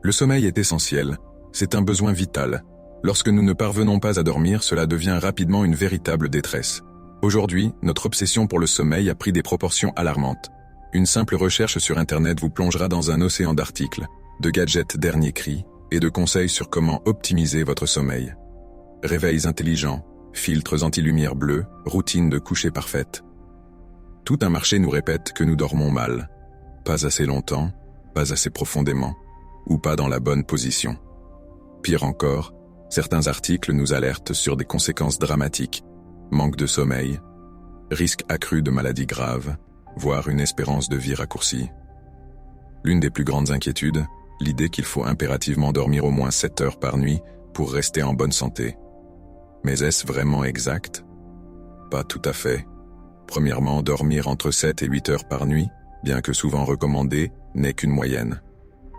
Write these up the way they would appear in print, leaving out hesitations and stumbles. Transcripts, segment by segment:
Le sommeil est essentiel, c'est un besoin vital. Lorsque nous ne parvenons pas à dormir, cela devient rapidement une véritable détresse. Aujourd'hui, notre obsession pour le sommeil a pris des proportions alarmantes. Une simple recherche sur Internet vous plongera dans un océan d'articles, de gadgets dernier cri, et de conseils sur comment optimiser votre sommeil. Réveils intelligents, filtres anti-lumière bleue, routine de coucher parfaite. Tout un marché nous répète que nous dormons mal. Pas assez longtemps, pas assez profondément, ou pas dans la bonne position. Pire encore, certains articles nous alertent sur des conséquences dramatiques, manque de sommeil, risque accru de maladies graves, voire une espérance de vie raccourcie. L'une des plus grandes inquiétudes, l'idée qu'il faut impérativement dormir au moins 7 heures par nuit pour rester en bonne santé. Mais est-ce vraiment exact? Pas tout à fait. Premièrement, dormir entre 7 et 8 heures par nuit, bien que souvent recommandé, n'est qu'une moyenne.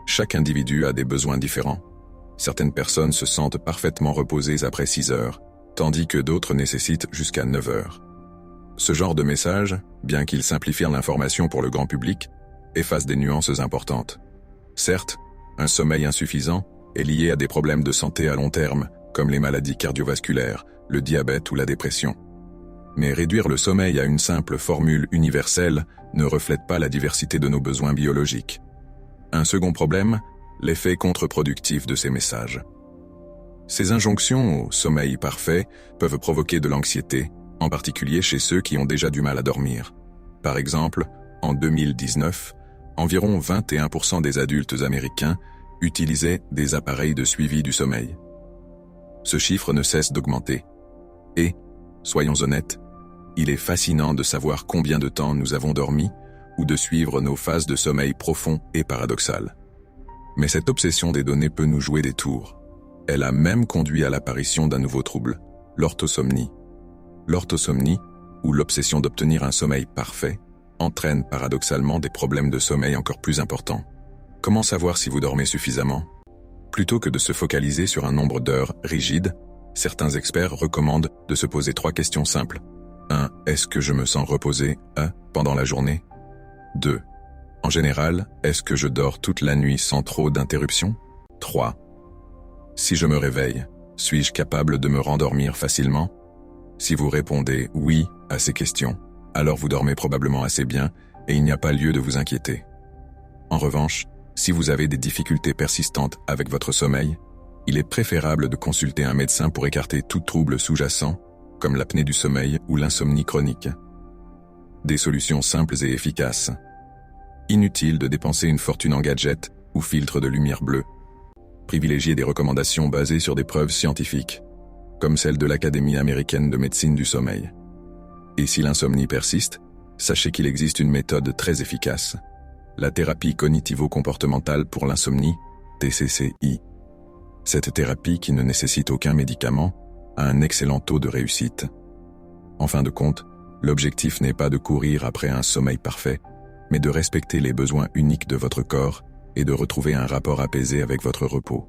Chaque individu a des besoins différents. Certaines personnes se sentent parfaitement reposées après 6 heures, tandis que d'autres nécessitent jusqu'à 9 heures. Ce genre de message, bien qu'il simplifie l'information pour le grand public, efface des nuances importantes. Certes, un sommeil insuffisant est lié à des problèmes de santé à long terme, comme les maladies cardiovasculaires, le diabète ou la dépression. Mais réduire le sommeil à une simple formule universelle ne reflète pas la diversité de nos besoins biologiques. Un second problème, l'effet contre-productif de ces messages. Ces injonctions au sommeil parfait peuvent provoquer de l'anxiété, en particulier chez ceux qui ont déjà du mal à dormir. Par exemple, en 2019, environ 21% des adultes américains utilisaient des appareils de suivi du sommeil. Ce chiffre ne cesse d'augmenter. Et, soyons honnêtes, il est fascinant de savoir combien de temps nous avons dormi ou de suivre nos phases de sommeil profond et paradoxales. Mais cette obsession des données peut nous jouer des tours. Elle a même conduit à l'apparition d'un nouveau trouble, l'orthosomnie. L'orthosomnie, ou l'obsession d'obtenir un sommeil parfait, entraîne paradoxalement des problèmes de sommeil encore plus importants. Comment savoir si vous dormez suffisamment? Plutôt que de se focaliser sur un nombre d'heures rigide, certains experts recommandent de se poser 3 questions simples. 1. Est-ce que je me sens reposé pendant la journée? 2. En général, est-ce que je dors toute la nuit sans trop d'interruptions? 3. Si je me réveille, suis-je capable de me rendormir facilement? Si vous répondez oui à ces questions, alors vous dormez probablement assez bien et il n'y a pas lieu de vous inquiéter. En revanche, si vous avez des difficultés persistantes avec votre sommeil, il est préférable de consulter un médecin pour écarter tout trouble sous-jacent, comme l'apnée du sommeil ou l'insomnie chronique. Des solutions simples et efficaces. Inutile de dépenser une fortune en gadgets ou filtres de lumière bleue. Privilégiez des recommandations basées sur des preuves scientifiques, comme celle de l'Académie américaine de médecine du sommeil. Et si l'insomnie persiste, sachez qu'il existe une méthode très efficace, la thérapie cognitivo-comportementale pour l'insomnie, TCCI. Cette thérapie, qui ne nécessite aucun médicament, a un excellent taux de réussite. En fin de compte, l'objectif n'est pas de courir après un sommeil parfait, mais de respecter les besoins uniques de votre corps et de retrouver un rapport apaisé avec votre repos.